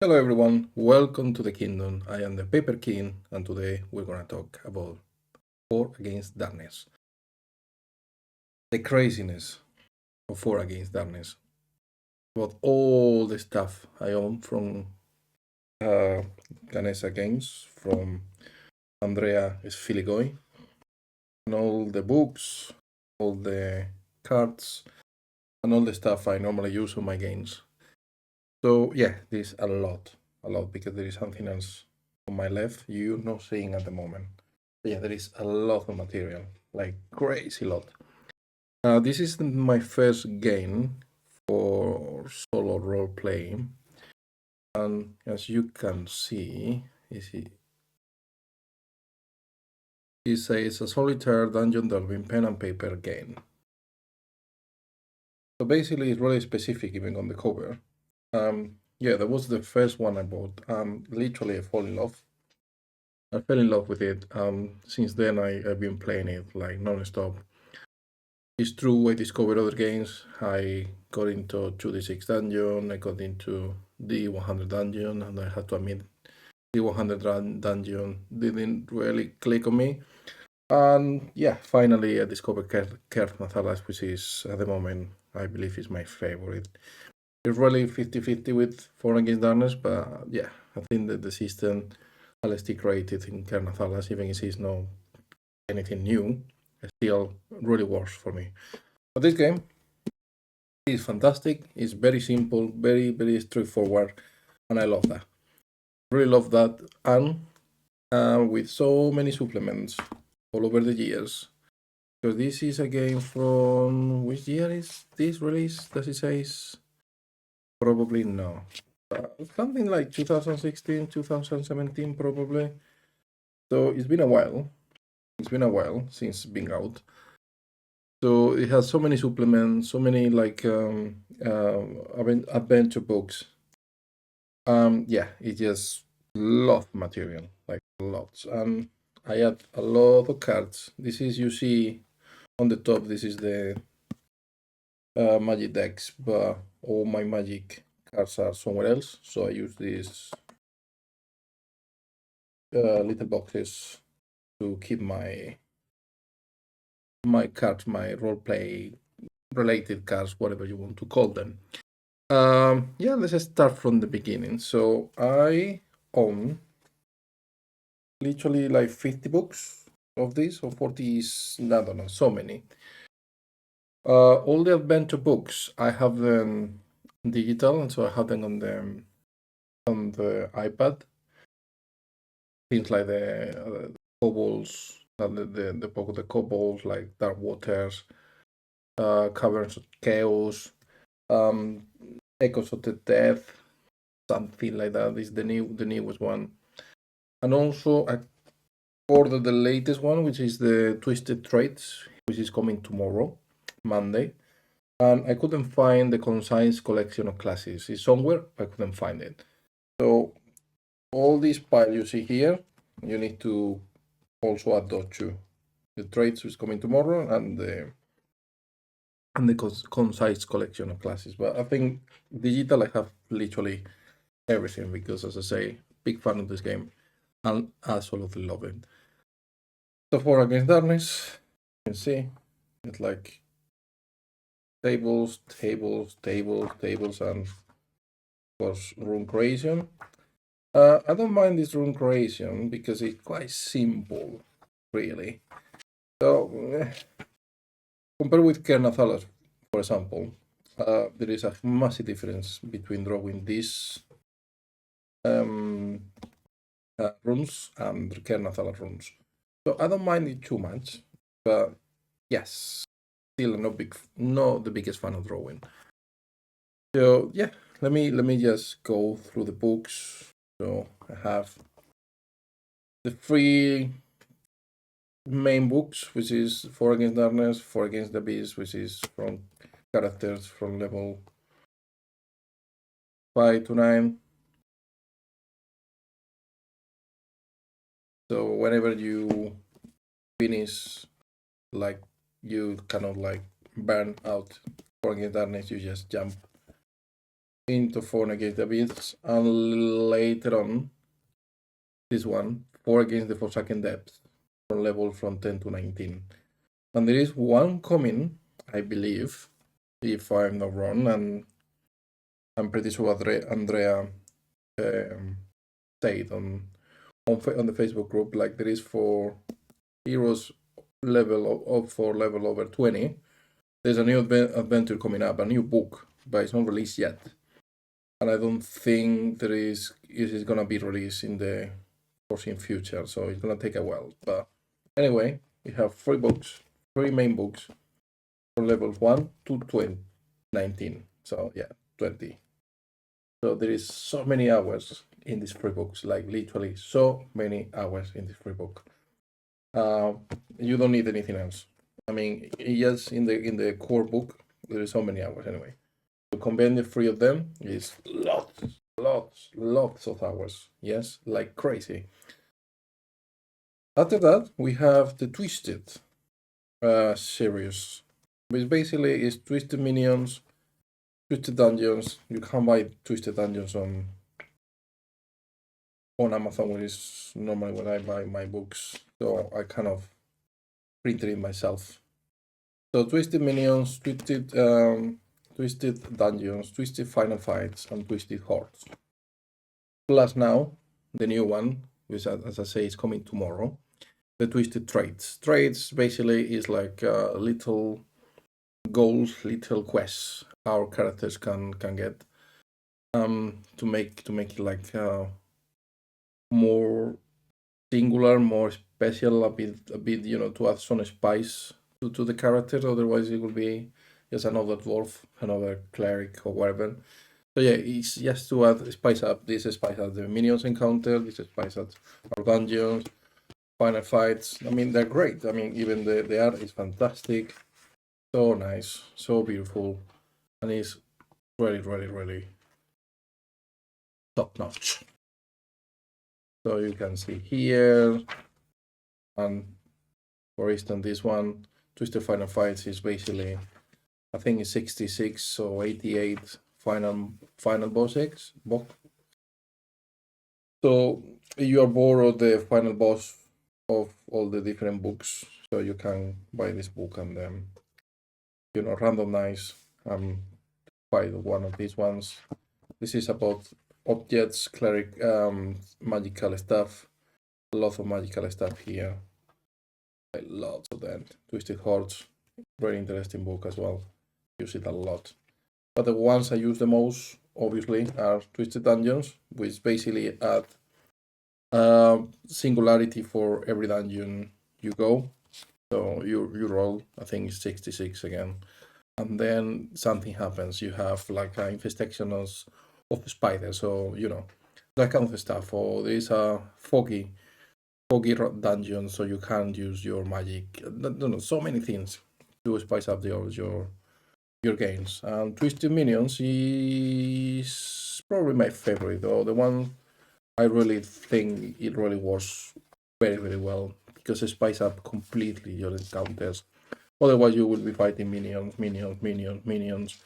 Hello everyone, welcome to the kingdom. I am the Paper King and today we're gonna talk about Four Against Darkness. The craziness of Four Against Darkness. About all the stuff I own from Ganesha Games, from Andrea Sfiligoy, and all the books, all the cards, and all the stuff I normally use on my games. So yeah, there's a lot because there is something else on my left you're not seeing at the moment. Yeah, there is a lot of material, like crazy lot. This is my first game for solo role playing, and as you can see, it says a solitaire dungeon delving pen and paper game. So basically, it's really specific, even on the cover. Yeah, that was the first one I bought. Literally, I fell in love. I fell in love with it. Since then, I've been playing it like non-stop. It's true, I discovered other games. I got into 2D6 Dungeon, I got into D100 Dungeon, and I have to admit, D100 Dungeon didn't really click on me. And yeah, finally I discovered Kerth Mathalas, which is, at the moment, I believe is my favorite. It's really 50-50 with Four Against Darkness, but yeah, I think that the system I'll still created in Kerth Mathalas, even if it's not anything new, it still really works for me. But this game is fantastic. It's very simple, very straightforward, and I love that. Really love that, and with so many supplements all over the years. Because this is a game from which year is this release? Does it say? Probably no. Something like 2016, 2017, probably. So it's been a while. It's been a while since being out. So it has so many supplements, so many like adventure books. Yeah, it just lot material, like lots. I had a lot of cards. This is, you see on the top, this is the magic decks, but all my magic cards are somewhere else. So I use these little boxes to keep my cards, my roleplay related cards, whatever you want to call them. Yeah, let's start from the beginning. So I own literally like 50 books of this, or 40 is, I don't know, so many. All the adventure books, I have them digital, and so I have them on the iPad. Things like the kobolds, the book of the kobolds, like Dark Waters, Caverns of Chaos, um, Echoes of the Death, something like that. This is the newest one. And also I ordered the latest one, which is the Twisted Traits, which is coming tomorrow, Monday. And I couldn't find the concise collection of classes. It's somewhere, I couldn't find it. So all this pile you see here, you need to also add those two. The traits is coming tomorrow, and the concise collection of classes. But I think digital, I have literally everything because, as I say, big fan of this game and absolutely love it. So Four Against Darkness, you can see it's like tables, and of course rune creation. I don't mind this rune creation because it's quite simple, really. So compared with Kernathalas, for example, there is a massive difference between drawing these runes and Kernathalas runes. So I don't mind it too much, but yes, still not the biggest fan of drawing. So yeah, let me just go through the books. So I have the three main books, which is Four Against Darkness, Four Against the Beast, which is from characters from level 5 to 9. So whenever you finish, like, you cannot like burn out Four Against Darkness, you just jump into 4 against the beasts, and later on, this one, 4 against the Forsaken Depths, from level from 10 to 19. And there is one coming, I believe, if I'm not wrong, and I'm pretty sure Andrea said on the Facebook group, like there is for heroes level of for level over 20. There's a new adventure coming up, a new book, but it's not released yet. And I don't think it is gonna be released in the foreseen future, so it's gonna take a while. But anyway, we have 3 main books from levels 1 to 20, 19. So yeah, 20. So there is so many hours in these 3 books, like literally so many hours in this 3 book. You don't need anything else. I mean, yes, in the core book, there is so many hours anyway. To combine the 3 of them is lots of hours. Yes, like crazy. After that, we have the Twisted series, which basically is Twisted Minions, Twisted Dungeons. You can buy Twisted Dungeons on Amazon, which is normally when I buy my books. So I kind of printed it myself. So Twisted Minions, Twisted Dungeons, Twisted Final Fights, and Twisted Hordes. Plus now, the new one, which as I say is coming tomorrow, the Twisted Trades. Trades basically is like little goals, little quests our characters can get to make it like more singular, more special, a bit, to add some spice to the character. Otherwise, it will be just another dwarf, another cleric, or whatever. So yeah, it's just to add spice up. This spice up the minions encounter. This spice up our dungeons, final fights. I mean, they're great. I mean, even the art is fantastic. So nice, so beautiful, and it's really top notch. So you can see here, and for instance, this one, Twisted Final Fights, is basically, I think it's 66 or 88 final bosses. So you are bored of the final boss of all the different books, so you can buy this book and then randomize buy one of these ones. This is about objects, cleric, magical stuff. Lots of magical stuff here. Lots of that. Twisted Hordes, very interesting book as well. Use it a lot. But the ones I use the most, obviously, are Twisted Dungeons, which basically add singularity for every dungeon you go. So you roll, I think it's 66 again. And then something happens. You have like an infestation of spiders, so that kind of stuff. Or there is a foggy dungeon, so you can't use your magic. No, so many things to spice up your games. And Twisted Minions is probably my favorite, though the one I really think it really works very well, because it spices up completely your encounters. Otherwise, you will be fighting minions.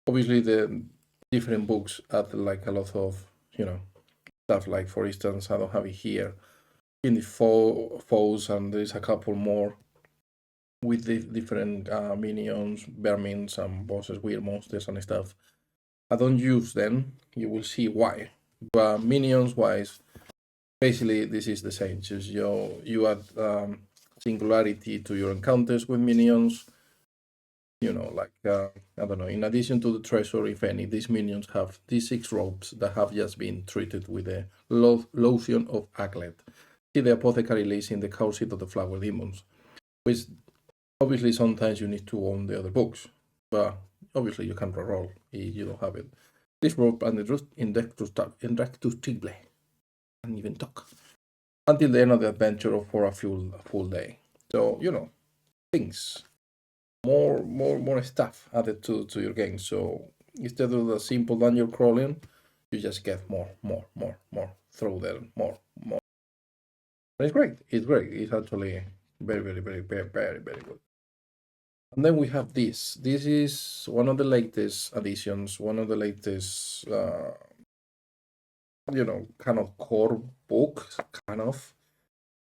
Obviously, the different books add like a lot of stuff. Like, for instance, I don't have it here in the foes, and there's a couple more with the different minions, vermins, and bosses, weird monsters and stuff. I don't use them. You will see why. But minions wise, basically this is the same. Just you add singularity to your encounters with minions. Like I don't know. In addition to the treasure, if any, these minions have these 6 robes that have just been treated with the lotion of Aglet. See the apothecary list in the cow seat of the flower demons, which obviously sometimes you need to own the other books, but obviously you can reroll if you don't have it. This rope and the rust indestructible, and even talk until the end of the adventure or for a full day. So things, more stuff added to your game. So instead of the simple dungeon crawling, you just get more through there, more. But it's great. It's actually very good. And then we have this. This is one of the latest additions, one of the latest, kind of core book, kind of.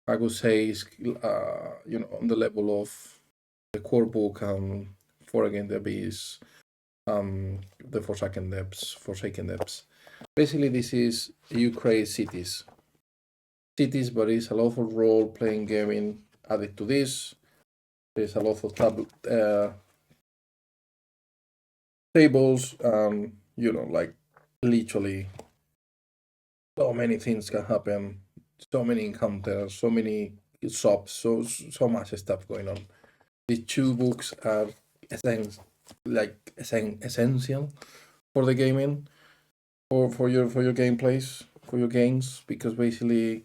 I would say, on the level of the core book For Again the Abyss, the Forsaken Depths. Basically, this is you create cities, but it's a lot of role-playing gaming added to this. There's a lot of tables, like literally so many things can happen, so many encounters, so many shops, so much stuff going on. The two books are essential for the gaming, for your gameplays, for your games, because basically,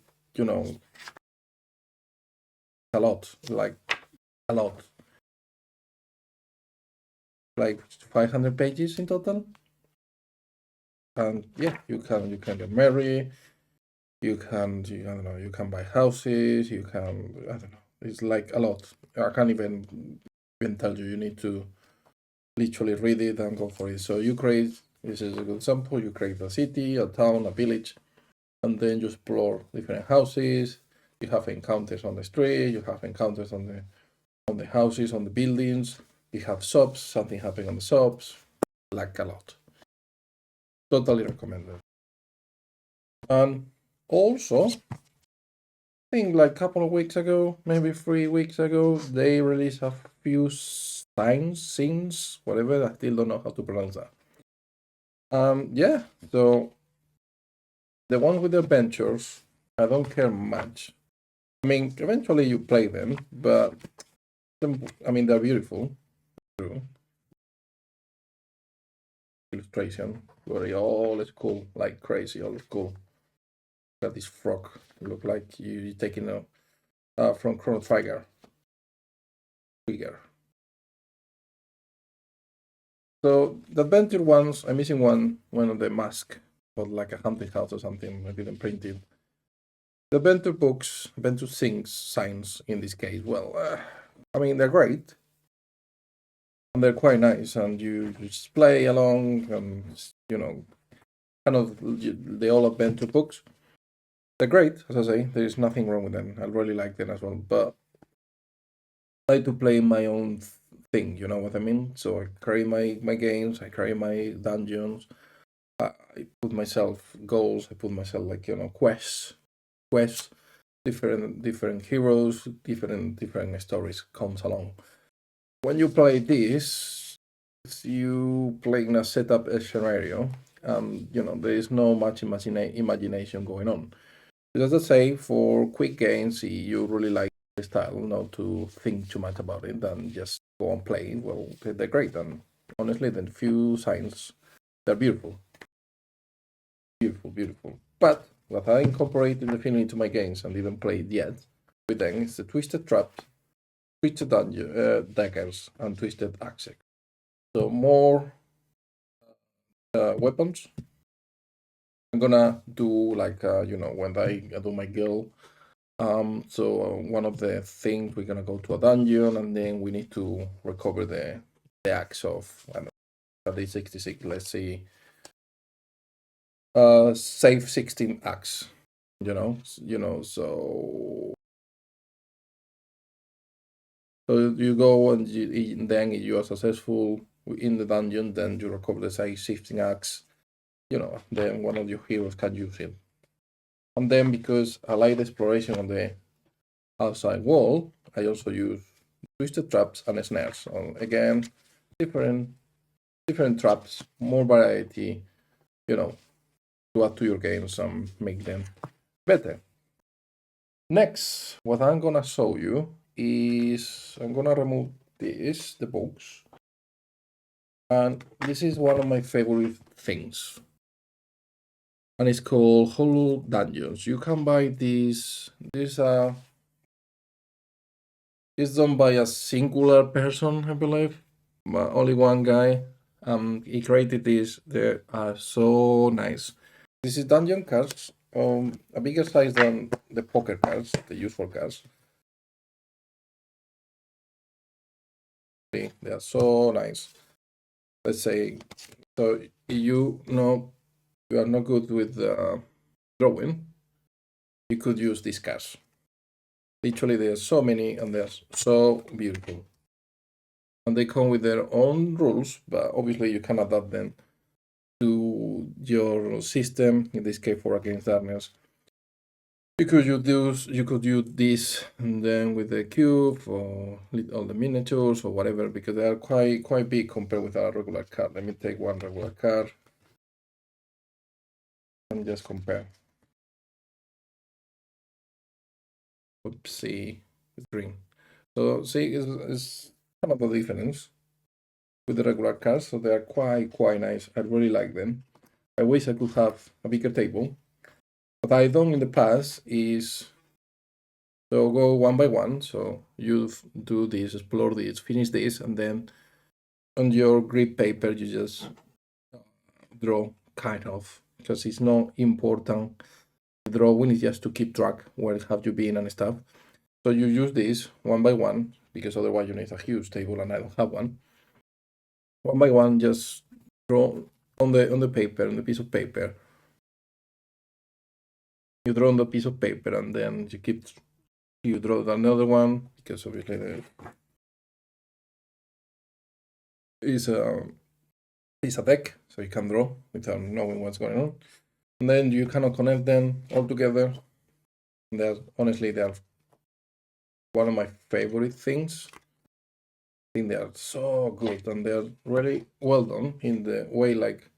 a lot, like 500 pages in total. And yeah, you can get married, you can buy houses, you can, I don't know, it's like a lot. I can't even tell you. You need to literally read it and go for it. So you create, this is a good example, you create a city, a town, a village, and then you explore different houses. You have encounters on the street, you have encounters on the houses, on the buildings, you have shops, something happening on the shops, like a lot. Totally recommended. And also, I think like a couple of weeks ago, maybe 3 weeks ago, they released a few scenes, whatever. I still don't know how to pronounce that. Yeah, so the ones with the adventures, I don't care much. I mean, eventually you play them, but they're beautiful. True. Illustration, where all is cool, like crazy, all is cool. Got this frog, look like you taking a from Chrono Trigger. So the adventure ones, I'm missing one of the mask, or like a hunting house or something. I didn't print it. The adventure books, adventure signs in this case. Well, they're great, and they're quite nice, and you just play along, and kind of the all adventure books. They're great, as I say. There is nothing wrong with them. I really like them as well, but I like to play my own thing. You know what I mean? So I create my games. I create my dungeons. I put myself goals. I put myself quests, different heroes, different stories comes along. When you play this, you play in a setup scenario. There is no much imagination going on. As I say, for quick games, you really like the style, not to think too much about it, and just go on playing. Well, they're great, and honestly, the few signs, they're beautiful. Beautiful. But what I incorporated definitely into my games and didn't play it yet with them is the twisted traps, twisted daggers, and twisted axes. So more weapons. I'm gonna do when I do my guild. So one of the things, we're gonna go to a dungeon, and then we need to recover the axe of day 66. Let's see. Save 16 axe. So you go, and then if you are successful in the dungeon, then you recover the save 16 axe. Then one of your heroes can use it. And then, because I like the exploration on the outside wall, I also use twisted traps and snares. Again, different traps, more variety, to add to your games and make them better. Next, what I'm gonna show you is I'm gonna remove the books, and this is one of my favorite things, and it's called Hollow Dungeons. You can buy this. It's done by a singular person, I believe. Only one guy. He created this. They are so nice. This is dungeon cards, a bigger size than the poker cards, the usual cards. They are so nice. Let's say, so you know you are not good with drawing, you could use these cards. Literally, there are so many and they're so beautiful. And they come with their own rules, but obviously you can adapt them to your system. In this case, for Against Darkness, you could use this, and then with the cube or all the miniatures or whatever, because they are quite big compared with a regular card. Let me take one regular card and just compare. Oopsie, it's green. So see, it's kind of a difference with the regular cards. So they are quite nice. I really like them. I wish I could have a bigger table. What I done in the past is so go one by one. So you do this, explore this, finish this, and then on your grid paper you just draw kind of, because it's not important. The drawing is just to keep track where have you been and stuff. So you use this one by one, because otherwise you need a huge table and I don't have one. One by one, just draw on the paper, on the piece of paper. You draw on the piece of paper and then you draw another one, because obviously there is a deck, so you can draw without knowing what's going on. And then you cannot connect them all together. Honestly, they're one of my favorite things. I think they are so good and they're really well done in the way like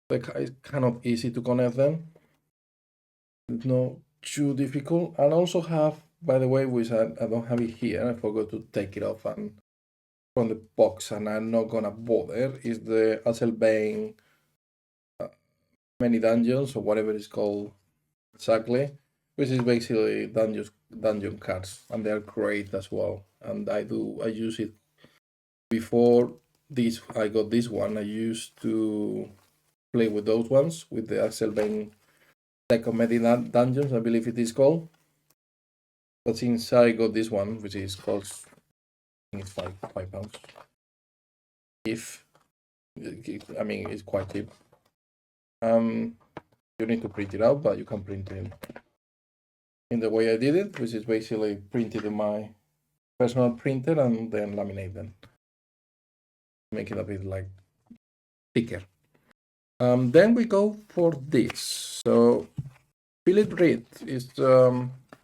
it's kind of easy to connect them. It's not too difficult. And also have, by the way, which I don't have it here, I forgot to take it off and from the box, and I'm not gonna bother, is the Asselbane many dungeons or whatever it's called exactly, which is basically dungeon cards, and they're great as well. And I use it before this. I got this one. I used to play with those ones with the Asselbane Second Many Dungeons, I believe it is called. But since I got this one, which is called, I think it's £5. If I mean, it's quite cheap. You need to print it out, but you can print it in the way I did it, which is basically printed in my personal printer and then laminate them, make it a bit like thicker. Then we go for this. So Philip Reed is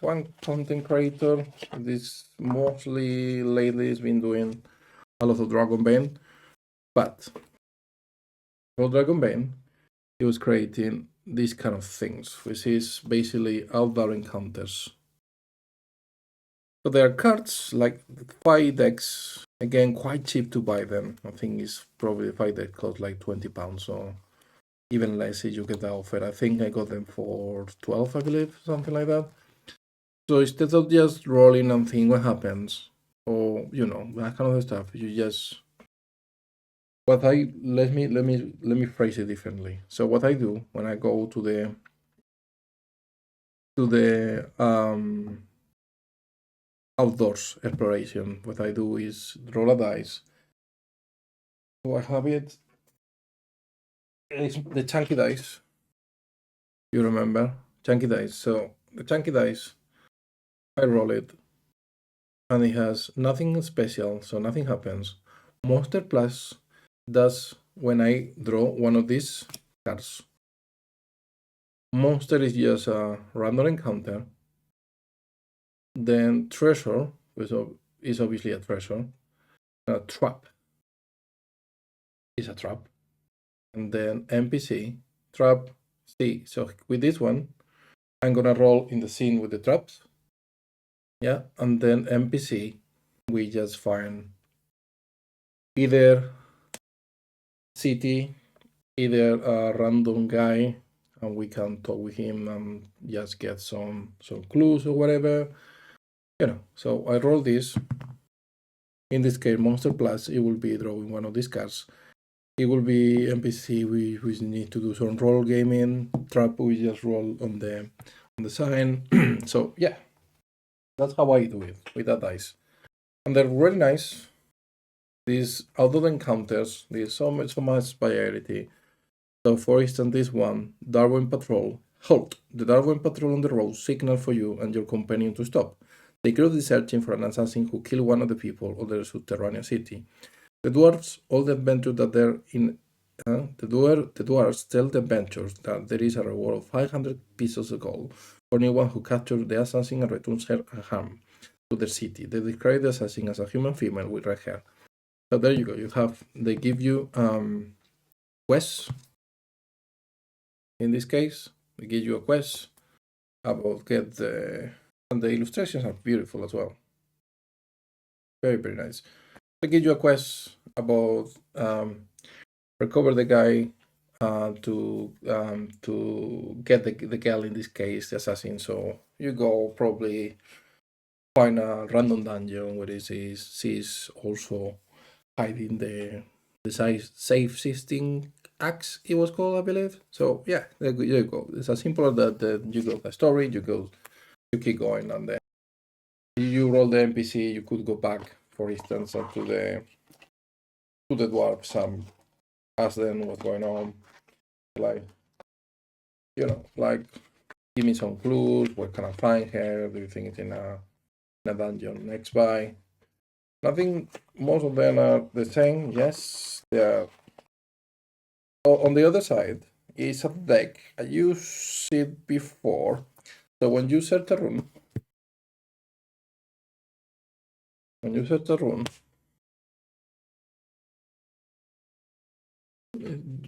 one content creator. This mostly lately has been doing a lot of Dragonbane, but for Dragonbane, he was creating these kind of things, which is basically outdoor encounters. So there are cards like 5 decks, again quite cheap to buy them. I think it's probably 5 deck cost like £20 or even less if you get the offer. I think I got them for 12, I believe, something like that. So instead of just rolling and seeing what happens, or that kind of stuff, you just let me phrase it differently. So what I do when I go to the outdoors exploration, what I do is roll a dice. So I have it's the chunky dice. You remember chunky dice? So the chunky dice, I roll it, and it has nothing special, so nothing happens. Monster Plus does when I draw one of these cards. Monster is just a random encounter. Then treasure, which is obviously a treasure. A trap is a trap. And then NPC, trap, C. So with this one, I'm gonna roll in the scene with the traps. Yeah, and then NPC, we just find either city, either a random guy, and we can talk with him and just get some clues or whatever. So I roll this. In this case, Monster Plus, it will be drawing one of these cards. It will be NPC, we need to do some role gaming. Trap, we just roll on the sign. So yeah, that's how I do it with that dice. And they're really nice. these outdoor encounters, there's so much variety. So for instance, this one, Darwin Patrol. Halt! The Darwin Patrol on the road signal for you and your companion to stop. They could be searching for an assassin who killed one of the people of the subterranean city. The dwarves, all the adventure that they're in, the dwarves tell the adventurers that there is a reward of 500 pieces of gold for anyone who captures the assassin and returns her harm to their city. They describe the assassin as a human female with red hair. So there you go. They give you quests. In this case, they give you a quest about and the illustrations are beautiful as well. Very, very nice. They give you a quest about recover the guy to get the girl, in this case, the assassin. So you go probably find a random dungeon where she's also hiding the safe system axe, it was called, I believe. So yeah, there you go. It's as simple as that. You go the story, you keep going, and then you roll the NPC. You could go back, for instance, to the dwarves, ask them what's going on, like like give me some clues. Where can I find her? Do you think it's in a dungeon next by? I think most of them are the same. Yes, they are. On the other side is a deck. I used it before. So when you set a rune,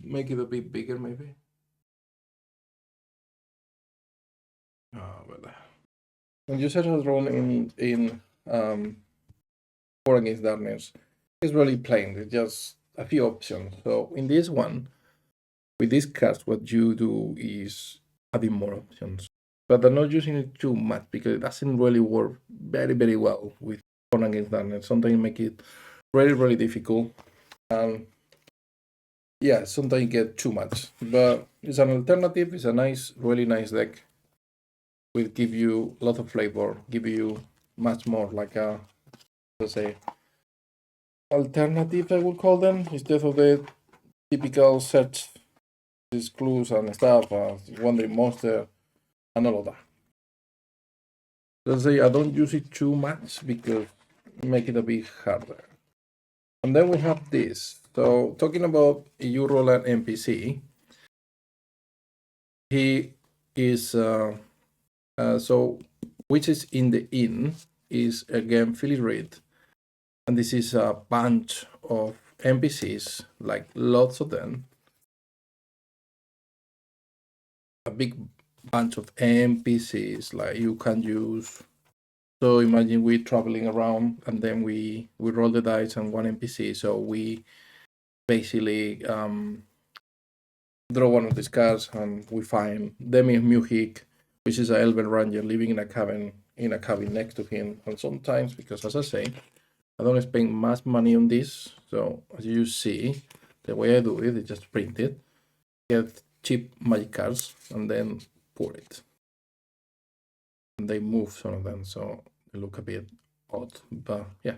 make it a bit bigger, maybe. Well, when you set a rune in War Against Darkness, it's really plain. It's just a few options. So in this one, with this cast, what you do is adding more options, but they're not using it too much because it doesn't really work very, very well with War Against Darkness. Sometimes make it really, really difficult. Yeah, sometimes you get too much, but it's an alternative. It's a nice, really nice deck. Will give you a lot of flavor, give you much more like a, let's say, alternative, I would call them, instead of the typical search, these clues and stuff, wandering monster, and all of that. Let's say I don't use it too much because make it a bit harder. And then we have this. So talking about you roll an NPC, he is so which is in the inn is again Philly Reed, and this is a bunch of NPCs, like lots of them, a big bunch of NPCs like you can use. So imagine we're traveling around and then we roll the dice on one NPC. So we basically draw one of these cards and we find Demi Muhik, which is an elven ranger living in a cabin next to him. And sometimes, because as I say, I don't spend much money on this. So as you see, the way I do it is just print it, get cheap magic cards, and then pour it. And they move some of them, so they look a bit odd. But yeah,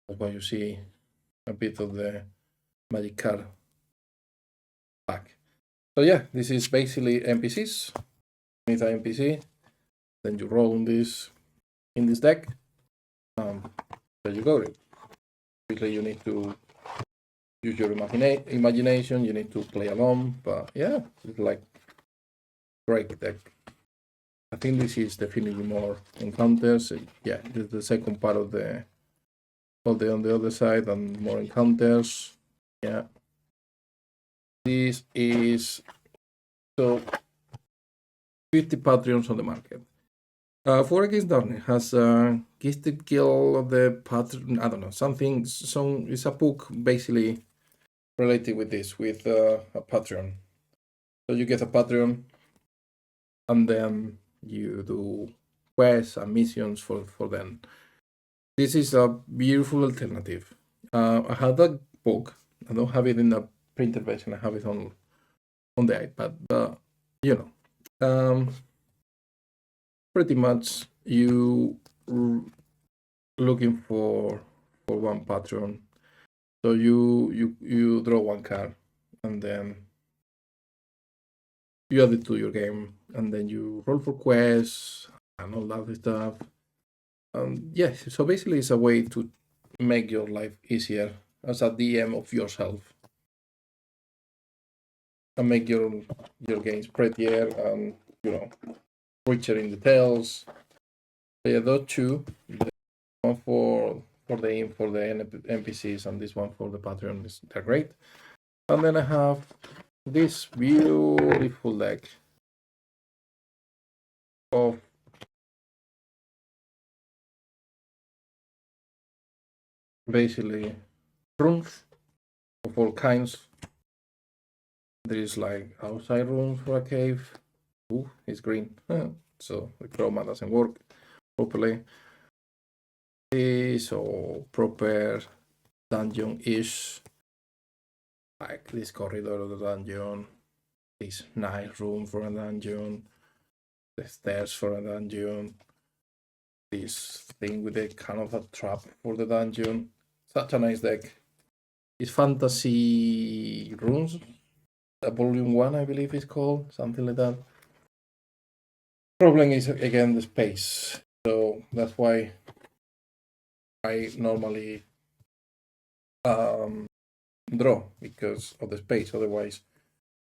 that's why you see a bit of the magic card back. So yeah, this is basically NPCs. With an NPC, then you roll this in this deck. There you go. Basically, you need to use your imagination. You need to play along. But yeah, it's like great deck. I think this is definitely more encounters. Yeah, this is the second part of the on the other side, and more encounters. Yeah, this is so 50 Patreons on the market. For Against Darkness has Gifted Guild of the Patreon. I don't know, something. It's a book basically related with this, with a Patreon. So you get a Patreon, and then you do quests and missions for them. This is a beautiful alternative. I have that book. I don't have it in the printed version. I have it on the iPad. But pretty much you looking for one Patreon. So you draw one card, and then you add it to your game, and then you roll for quests and all that stuff. Yes, so basically it's a way to make your life easier as a DM of yourself, and make your games prettier and richer in details. So yeah, those two, one for the NPCs and this one for the Patreon, they're great. And then I have this beautiful deck of basically rooms of all kinds. There is like outside rooms for a cave. Ooh, it's green. So the chroma doesn't work properly. So proper dungeon-ish, like this corridor of the dungeon, this nice room for a dungeon, the stairs for a dungeon, this thing with a kind of a trap for the dungeon. Such a nice deck. It's fantasy runes. Volume 1, I believe it's called, something like that. Problem is again the space. So that's why I normally draw, because of the space. Otherwise,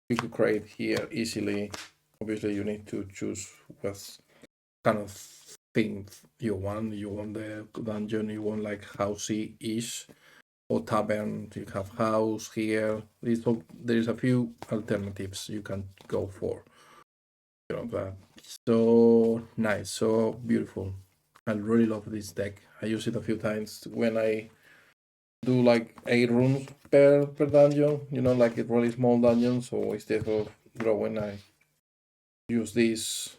you could create here easily. Obviously, you need to choose what kind of thing you want. You want the dungeon, you want like housey-ish, or tavern. You have house here. There's a few alternatives you can go for. That. So nice, so beautiful. I really love this deck. I use it a few times when I do like 8 rooms per dungeon, like a really small dungeon. So instead of drawing, I use this.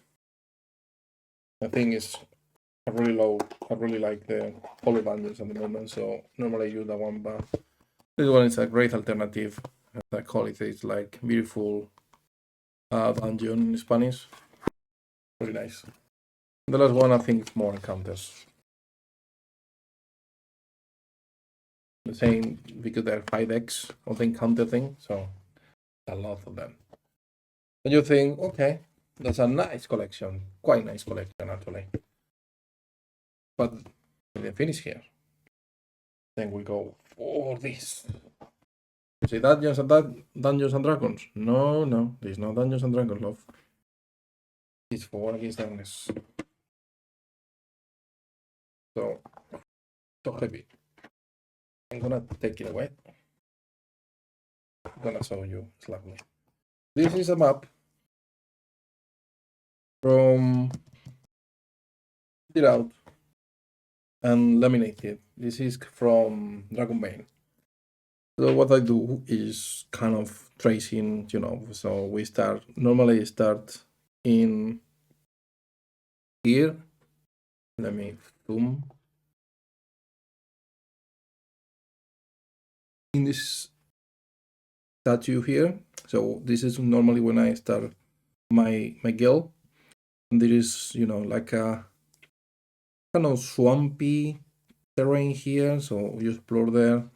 I think it's I really like the color dungeons at the moment, so normally I use that one, but this one is a great alternative. I call it, it's like beautiful dungeon in Spanish. Really nice. The last one, I think, is more encounters. The same, because there are 5 decks of the encounter thing, so a lot of them. And you think, okay, that's a nice collection, quite nice collection actually. But we didn't finish here. Then we go for this. You say Dungeons and Dragons? No, there's no Dungeons and Dragons, love. It's for War Against Darkness. So heavy. I'm gonna take it away. I'm gonna show you slowly. This is a map from it out and laminated. This is from Dragonbane. So what I do is kind of tracing, so we normally start in here. Let me zoom. In this statue here. So this is normally when I start my guild. And there is, like a kind of swampy terrain here. So you explore there,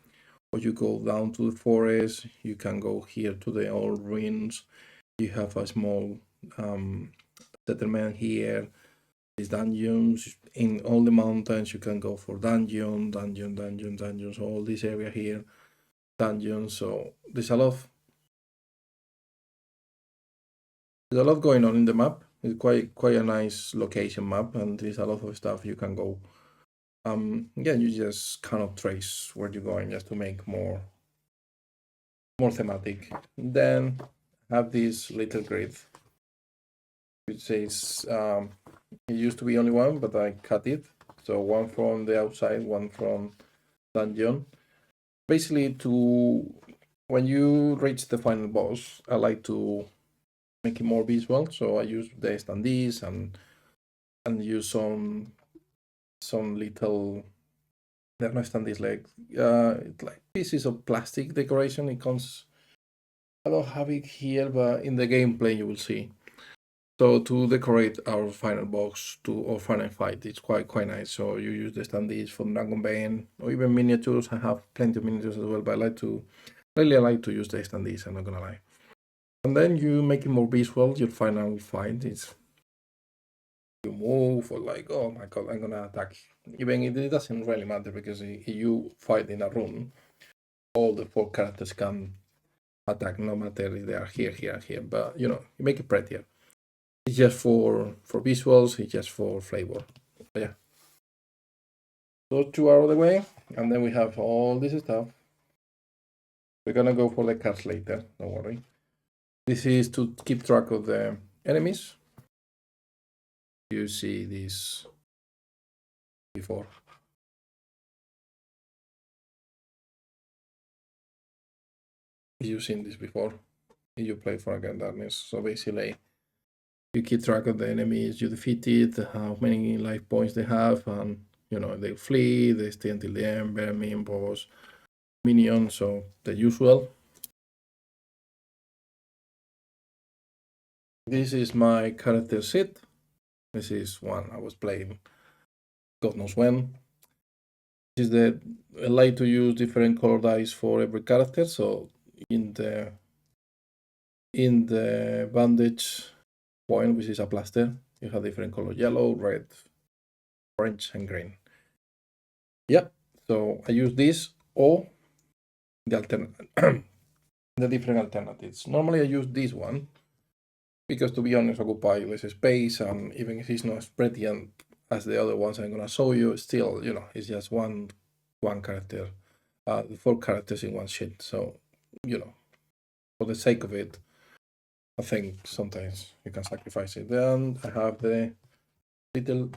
or you go down to the forest. You can go here to the old ruins. You have a small settlement here. These dungeons in all the mountains. You can go for dungeons. All this area here, dungeons. So there's a lot going on in the map. It's quite a nice location map, and there's a lot of stuff you can go. You just kind of trace where you're going just to make more thematic. Then have this little grid, which says it used to be only one, but I cut it. So one from the outside, one from dungeon. Basically, when you reach the final boss, I like to make it more visual. So I use the standees and use some little, they're not standees, like pieces of plastic decoration. It comes, I don't have it here, but in the gameplay you will see. So to decorate our final box or final fight, it's quite nice. So you use the standees for Dragon Bane or even miniatures. I have plenty of miniatures as well, but I really like to use the standees, I'm not gonna lie. And then you make it more visual, your final fight is you move or like, oh my god, I'm gonna attack. Even it doesn't really matter because if you fight in a room, all the 4 characters can attack, no matter if they are here, here, and here. But you make it prettier. It's just for visuals, it's just for flavor. But yeah. Those 2 are out of the way, and then we have all this stuff. We're gonna go for the cards later, don't worry. This is to keep track of the enemies. You see this before. You've seen this before. You play for Against Darkness. So basically, you keep track of the enemies you defeated, how many life points they have, and they flee, they stay until the end, vermin, boss, minions, so the usual. This is my character sheet. This is one I was playing God knows when. This is I like to use different color dice for every character. So in the bandage point, which is a plaster, you have different color: yellow, red, orange, and green. Yeah. So I use this or the different alternatives. Normally I use this one because, to be honest, occupy less space, and even if it's not as pretty as the other ones I'm gonna show you, still, it's just one character, 4 characters in one sheet. So, for the sake of it, I think sometimes you can sacrifice it. Then I have the little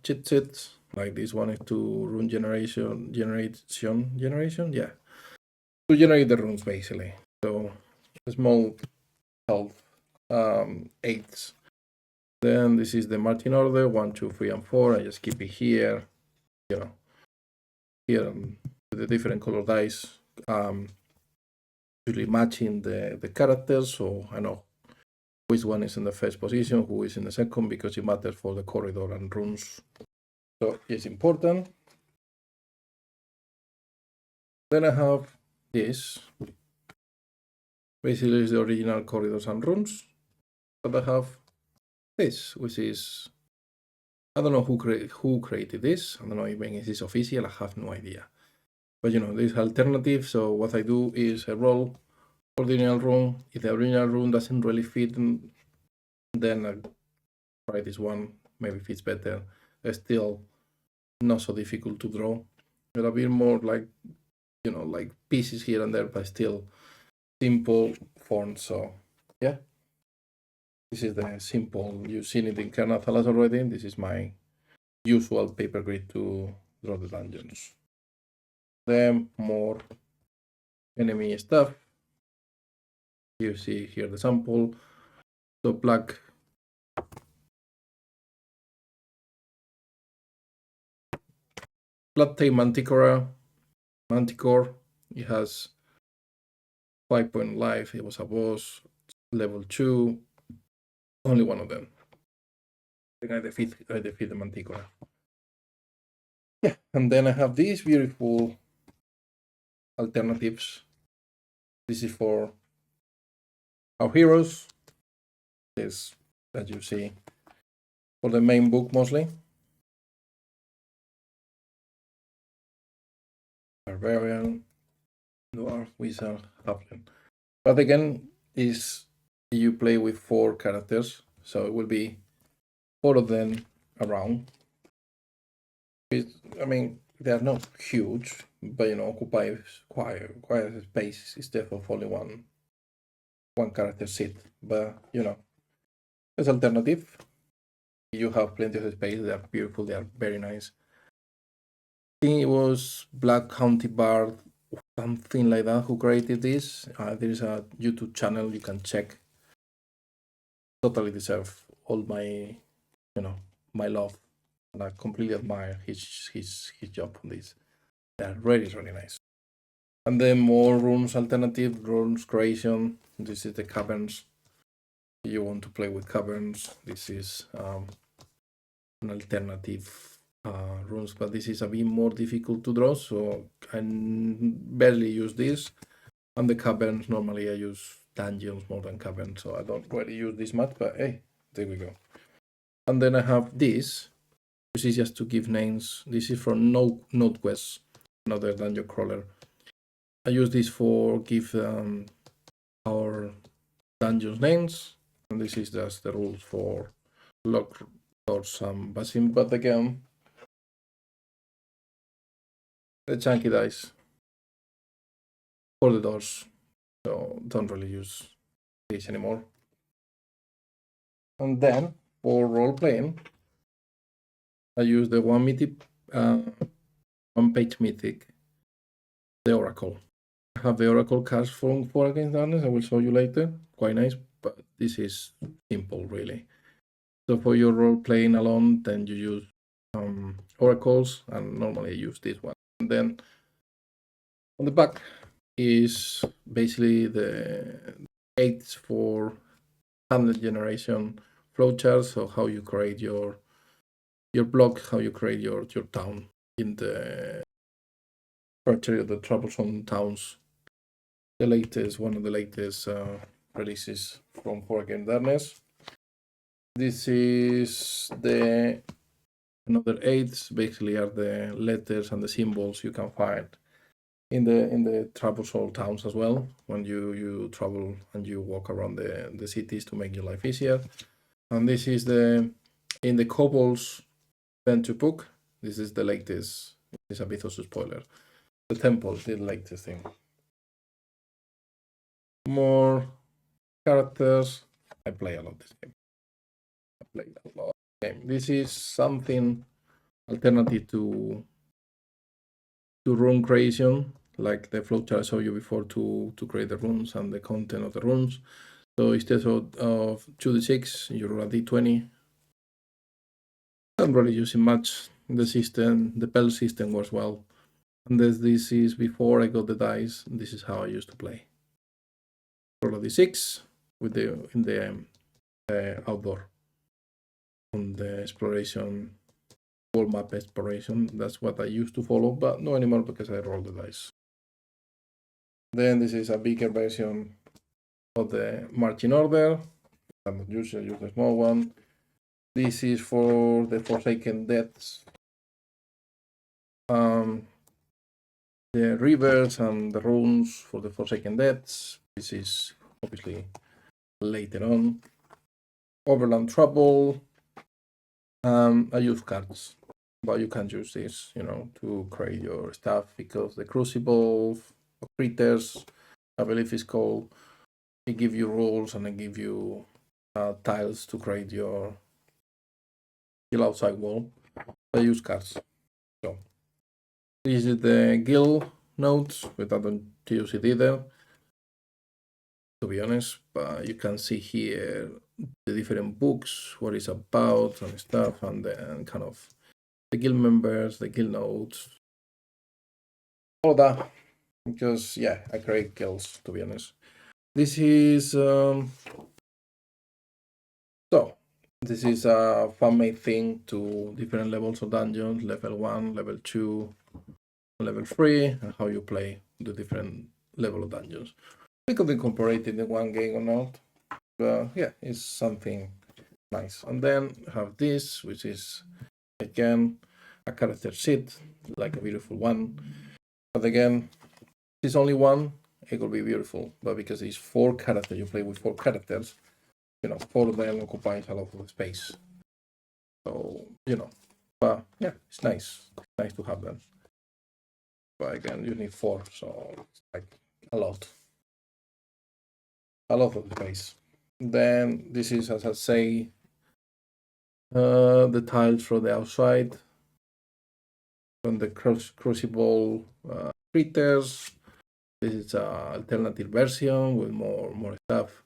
cheat sheets, like this one is to rune generation, yeah, to generate the runes basically. So small health aids. Then this is the marching order: 1, 2, 3, and 4. I just keep it here, here with the different color dice, usually matching the characters, so I know which one is in the first position, who is in the second, because it matters for the corridor and runes. So it's important. Then I have this. Basically, it's the original corridors and runes. But I have this, which is, I don't know who created this. I don't know even if it's official. I have no idea. But there's alternative. So what I do is I roll for the original rune. If the original rune doesn't really fit, then I try this one. Maybe fits better. It's still not so difficult to draw. But a bit more like, like pieces here and there, but still simple fonts. So yeah, this is the simple. You've seen it in Kernel Thalas already. This is my usual paper grid to draw the dungeons. Then more enemy stuff. You see here the sample. So black tail manticore. It has 5-point life. It was a boss, level 2. Only one of them. I think I defeat the manticore. Yeah, and then I have these beautiful alternatives. This is for our heroes. This that you see for the main book mostly. Barbarian, Dwarf, Wizard, Halfling. But again, you play with 4 characters, so it will be 4 of them around. I mean, they are not huge, but occupy quite a space instead of only one character seat. But as alternative, you have plenty of space. They are beautiful. They are very nice. I think it was Black County Bard, something like that, who created this. There is a YouTube channel you can check. Totally deserve all my, my love, and I completely admire his job on this. They are really nice. And then more runes alternative, runes creation. This is the caverns. you want to play with caverns, this is an alternative runes, but this is a bit more difficult to draw, so I barely use this. And the caverns, normally I use dungeons more than caverns, so I don't really use this much, but hey, there we go. And then I have this, which is just to give names. This is from NodeQuest, another dungeon crawler. I use this for give our dungeons names, and this is just the rules for lock doors and basim. But again, the chunky dice for the doors, so don't really use this anymore. And then for role playing, I use the one page mythic, the Oracle. I have the Oracle cards from 4 Against Darkness. I will show you later. Quite nice, but this is simple, really. So for your role playing alone, then you use oracles, and normally I use this one. And then on the back is basically the aids for handle generation flowcharts, so how you create your block, how you create your town in the structure of the troublesome towns. The latest, one of the latest releases from 4 Against Darkness. This is the another aids, basically are the letters and the symbols you can find in the troublesome towns as well, when you travel and you walk around the cities to make your life easier. And this is in the Kobolds Venture book. This is the latest. It's a bit of a spoiler. The temple is the latest thing. More characters. I play a lot this game. I play a lot game. This is something alternative to rune creation, like the flowchart I showed you before to create the runes and the content of the runes. So instead of 2d6, you roll a d20. I'm really using much the system. The Pell system works well. And this is before I got the dice. This is how I used to play. Roll a d6 with in the outdoor on the exploration, world map exploration. That's what I used to follow, but no anymore because I roll the dice. Then this is a bigger version of the marching order. I'm not usually use the small one. This is for the Forsaken Deaths. The rivers and the runes for the Forsaken Deaths. This is obviously later on. Overland Trouble. I use cards, but you can use this, to create your stuff, because the Crucible of Critters, I believe it's called, it gives you rules and it gives you tiles to create your outside wall. I use cards. So this is the guild notes, but I don't use it either, to be honest. But you can see here the different books, what it's about and stuff, and then kind of the guild members, the guild notes, all that. Because yeah, I create guilds, to be honest. This is this is a fan-made thing to different levels of dungeons, level 1, level 2, level 3, and how you play the different level of dungeons. We could incorporate it in one game or not, but yeah, it's something nice. And then have this, which is again a character sheet, like a beautiful one. But again, it's only one, it will be beautiful. But because it's 4 characters, you play with 4 characters, 4 of them occupies a lot of space. So, but yeah, it's nice. It's nice to have them. But again, you need 4, so it's like a lot of space. Then this is, as I say, the tiles from the outside, from the Crucible critters. This is an alternative version with more stuff,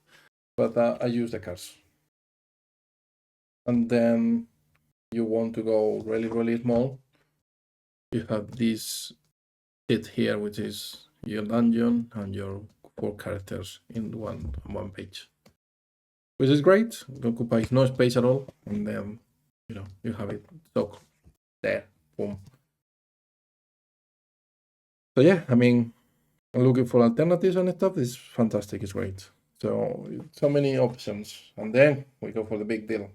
but I use the cards. And then you want to go really, really small. You have this sheet here, which is your dungeon and your 4 characters in one page. which is great. It occupies no space at all, and then you have it stuck there. Boom. So yeah, I mean, looking for alternatives and stuff is fantastic. It's great. So many options, and then we go for the big deal.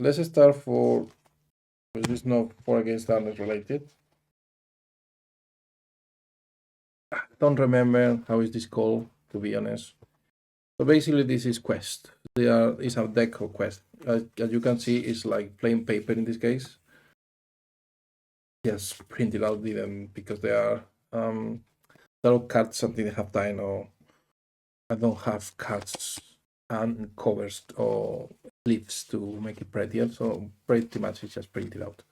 Let's start for, which is not for against darkness related. I don't remember how is this called, to be honest. So basically, this is quest. It's a deck of quest. As you can see, it's like plain paper in this case. Just printed out them because they are tarot cards that didn't have time, or I don't have cards and covers or sleeves to make it prettier. So pretty much it's just printed out.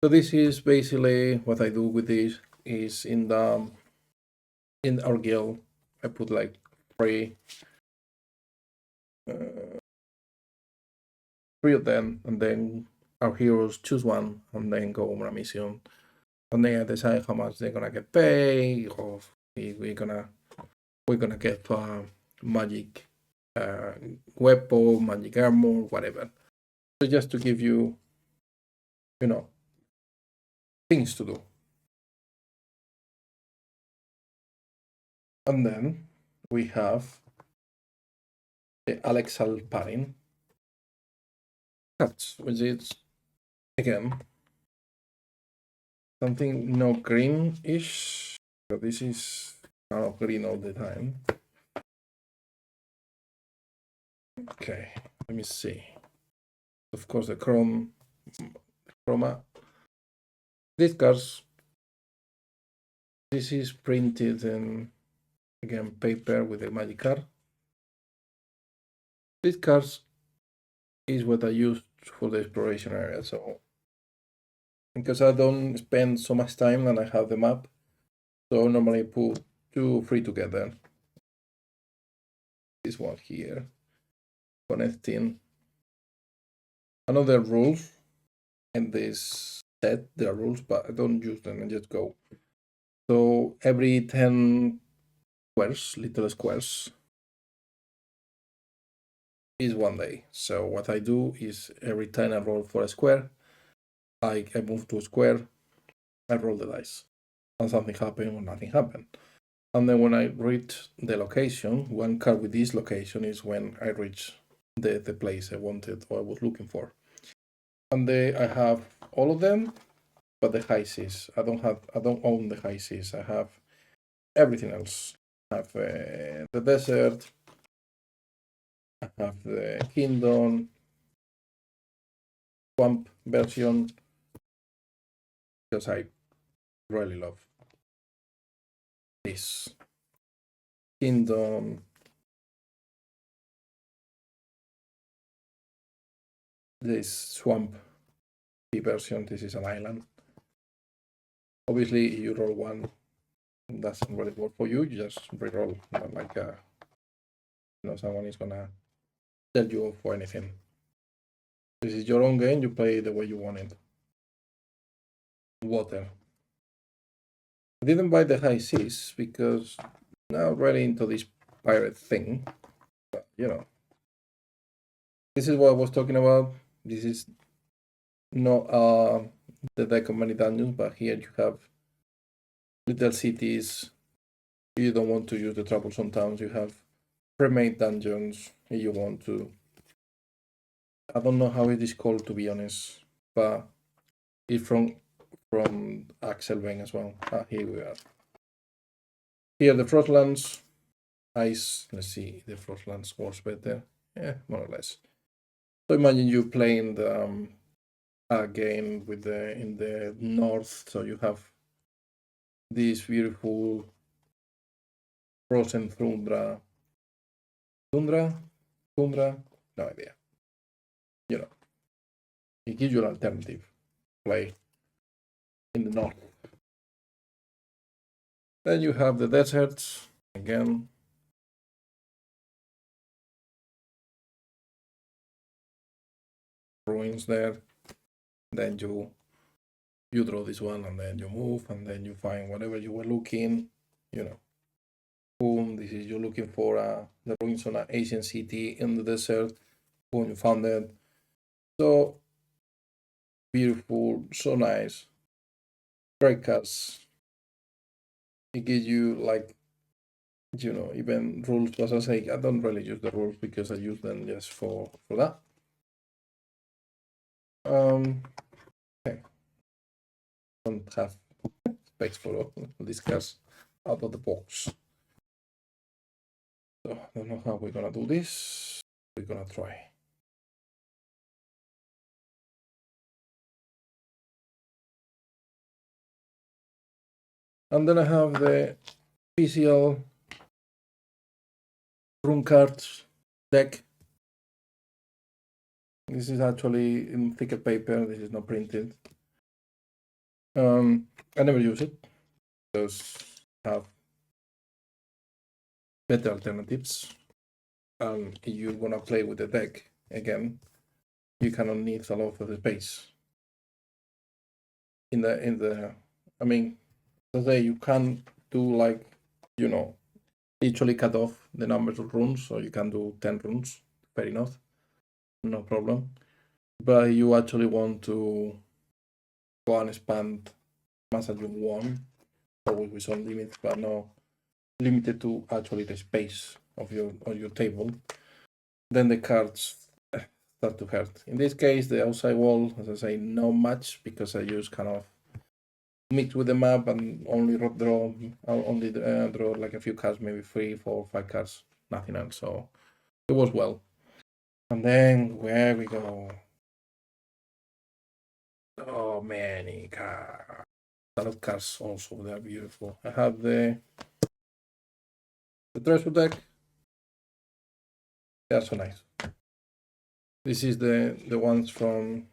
So this is basically what I do with this. Is in our guild, I put like three of them, and then our heroes choose one and then go on a mission, and then I decide how much they're gonna get paid, or if we're gonna get magic weapon, magic armor, whatever. So just to give you, things to do. And then we have the Alex Alparin cards, which is again something greenish. So this is kind of green all the time. Okay, let me see. Of course, the chroma. These cards. This is printed in again paper with a magic card. These cards is what I use for the exploration area. So because I don't spend so much time and I have the map, so I normally put 2 or 3 together. This one here, connecting another rules in this set. There are rules, but I don't use them. I just go. So every 10 squares, little squares, is 1 day. So what I do is every time I roll for a square, I move to a square, I roll the dice, and something happened or nothing happened. And then when I reach the location, 1 card with this location is when I reach the place I wanted or I was looking for. And I have all of them, but the high seas. I don't own the high seas. I have everything else. I have the desert. I have the kingdom, swamp version, because I really love this kingdom. This swamp version. This is an island. Obviously, you roll 1, doesn't really work for you. You just re-roll, not like someone is gonna tell you off for anything. This is your own game. You play the way you want it. Water. I didn't buy the high seas because now really into this pirate thing. But, this is what I was talking about. This is not the deck of many dungeons, but here you have little cities. You don't want to use the troublesome towns. You have pre-made dungeons if you want to. I don't know how it is called, to be honest, but it's from Axel Wayne as well. Here we are. Here the Frostlands. Ice. Let's see, the Frostlands works better. Yeah, more or less. So imagine you playing the a game with in the north, so you have this beautiful frozen tundra. No idea. It gives you an alternative play in the north. Then you have the deserts again. Ruins there. Then you draw this one, and then you move, and then you find whatever you were looking. Boom, this is you're looking for the ruins on an Asian city in the desert. Boom, you found it. So beautiful, so nice. Great cards. It gives you like, even rules. As I say, I don't really use the rules because I use them just for that. Okay. Don't have space for these cards out of the box. So I don't know how we're gonna do this. We're gonna try. And then I have the official rune cards deck. This is actually in thicker paper. This is not printed. I never use it. Just have better alternatives. If you're gonna play with the deck again, you cannot need a lot of the space. I mean, say you can do like, literally cut off the numbers of runes, so you can do 10 runes. Fair enough, no problem. But you actually want to go and expand as you want, always with some limits, but no limited to actually the space of your table. Then the cards start to hurt. In this case, the outside wall, as I say, not much because I use kind of mix with the map and only draw like a few cards, maybe 3, 4, 5 cards, nothing else. So it was well. And then where we go? Oh, many cards. A lot of cards also. They're beautiful. I have the treasure deck. They're so nice. This is the ones from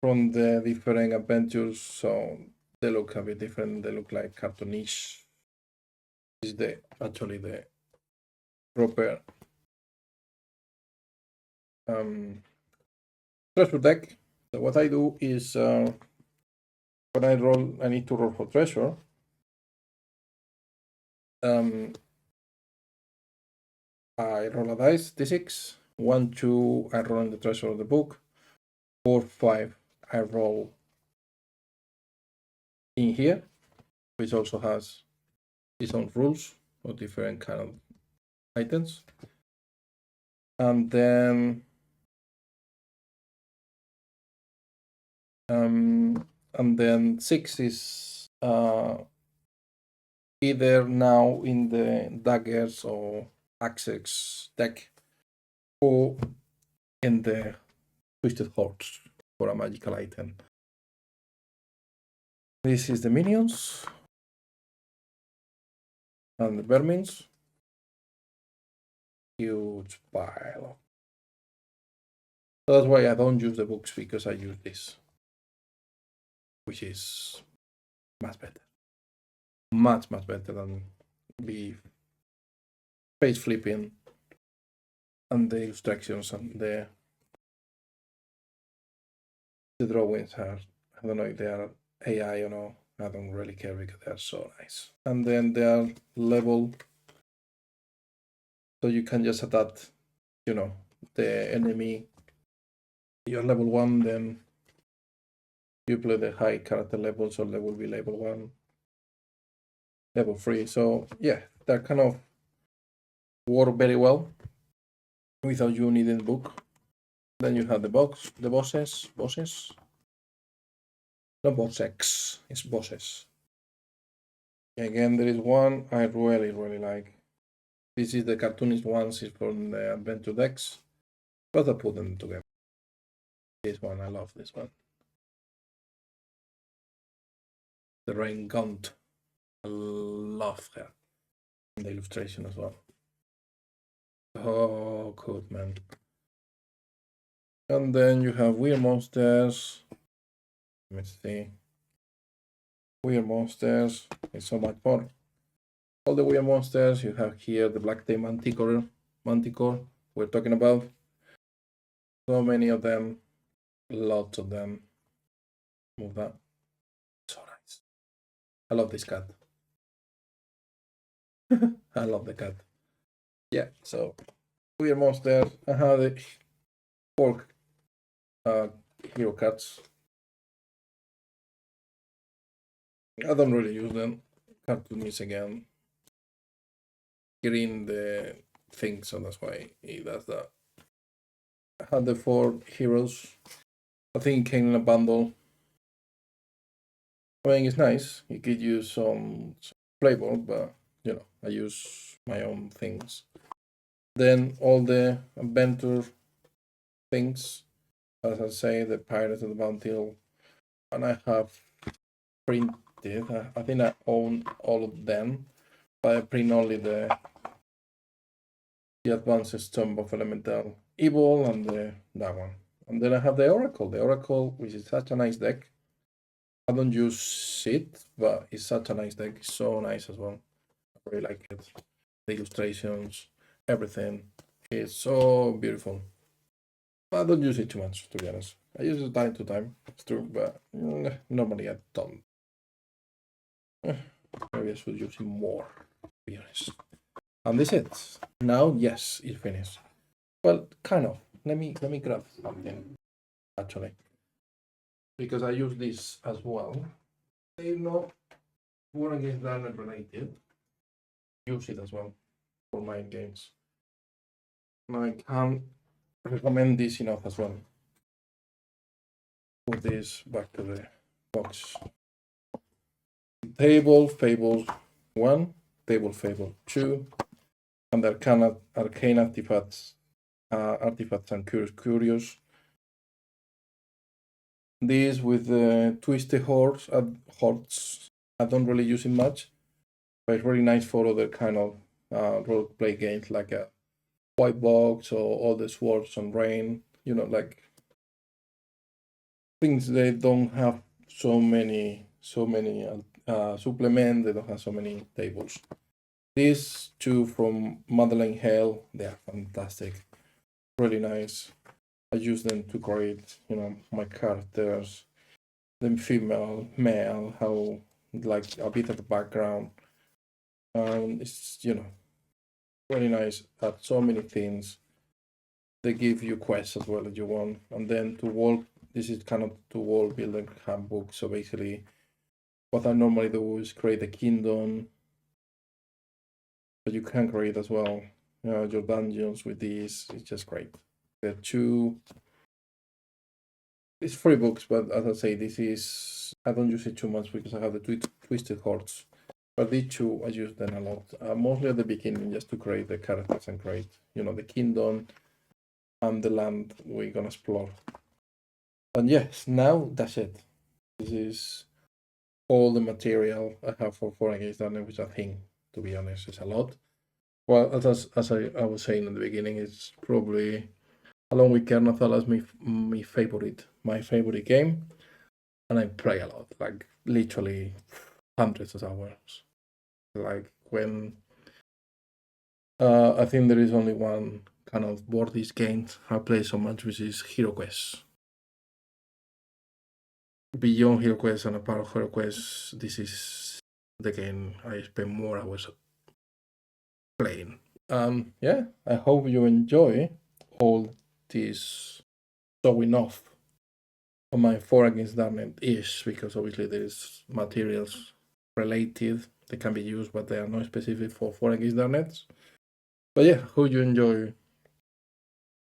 the different adventures. So they look a bit different. They look like cartoonish. This is actually the proper treasure deck. So what I do is when I need to roll for treasure. I roll a dice, d6. 1, 2, I roll in the treasure of the book. 4, 5, I roll in here, which also has its own rules for different kind of items. And then and then 6 is either now in the daggers or axes deck, or in the twisted horse for a magical item. This is the minions and the vermins. Huge pile. So that's why I don't use the books, because I use this, which is much better. Much better than the page flipping and the instructions and the drawings are, I don't know if they are AI or no. I don't really care because they are so nice. And then they are level, so you can just adapt, the enemy. You're level 1, then you play the high character level, so they will be level 1, level 3. So yeah, that kind of work very well without you needing the book. Then you have the bosses. Not boss X, it's bosses. Again, there is one I really like. This is the cartoonist ones, is from the adventure decks, but I put them together. This one, I love this one. The Rain Gaunt. I love her. And the illustration as well. Oh, good, man. And then you have Weird Monsters. Let me see. Weird Monsters. It's so much more. All the Weird Monsters. You have here the Black Tail Manticore we're talking about. So many of them. Lots of them. Move that. So nice. I love this cat. I love the cat. Yeah, so we are monsters. I have the 4 hero cards. I don't really use them. Cartoonies again. Green the thing, so that's why he does that. I had the 4 heroes. I think it came in a bundle. I mean, it's nice. You could use some flavor, but I use my own things. Then all the adventure things, as I say, the Pirates of the Bounty, and I have printed. I think I own all of them, but I print only the Advanced Tomb of Elemental Evil and that one. And then I have the Oracle. The Oracle, which is such a nice deck. I don't use it, but it's such a nice deck. It's so nice as well. I really like it. The illustrations, everything. It's so beautiful. I don't use it too much, to be honest. I use it time to time. It's true, but normally I don't. Maybe I should use it more, to be honest. And this is it. Now, yes, it's finished. Well, kind of. Let me grab something, actually, because I use this as well. They're not War Against Darkness related. Use it as well for my games. And I can't recommend this enough as well. Put this back to the box. Table Fables 1, Table Fable 2, and Arcane Artifacts, and Curious. This with the Twisted Hordes. I don't really use it much, but it's really nice for other kind of role play games like a White Box or all the Swords and Rain. Like things they don't have so many supplements. They don't have so many tables. These 2 from Madeleine Hale, they are fantastic, really nice. I use them to create, my characters, them female, male, how like a bit of the background. It's really nice. Add so many things. They give you quests as well as you want, and then to world. This is kind of to world building handbook. So basically, what I normally do is create a kingdom. But you can create as well your dungeons with these. It's just great. The 2. It's 3 books, but as I say, this is I don't use it too much because I have the Twisted Hordes. But these 2, I use them a lot. Mostly at the beginning, just to create the characters and create, the kingdom and the land we're gonna explore. And yes, now that's it. This is all the material I have for Foreign Against Darkness, which I think, to be honest, is a lot. Well, as I was saying in the beginning, it's probably, along with Kernethal, as my favorite game, and I play a lot, like literally hundreds of hours. Like when I think there is only one kind of board this game I play so much, which is Hero Quest. Beyond Hero Quest and a part of Hero Quest, this is the game I spend more hours playing. Yeah, I hope you enjoy all this showing off on my 4 Against Darkness ish, because obviously there is materials related that can be used, but they are not specific for 4 Against Darkness. But yeah, hope you enjoy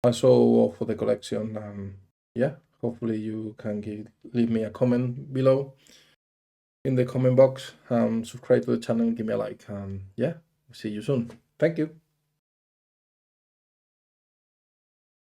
a show off for the collection. Yeah, hopefully you can leave me a comment below in the comment box. Subscribe to the channel, give me a like, and yeah, see you soon. Thank you.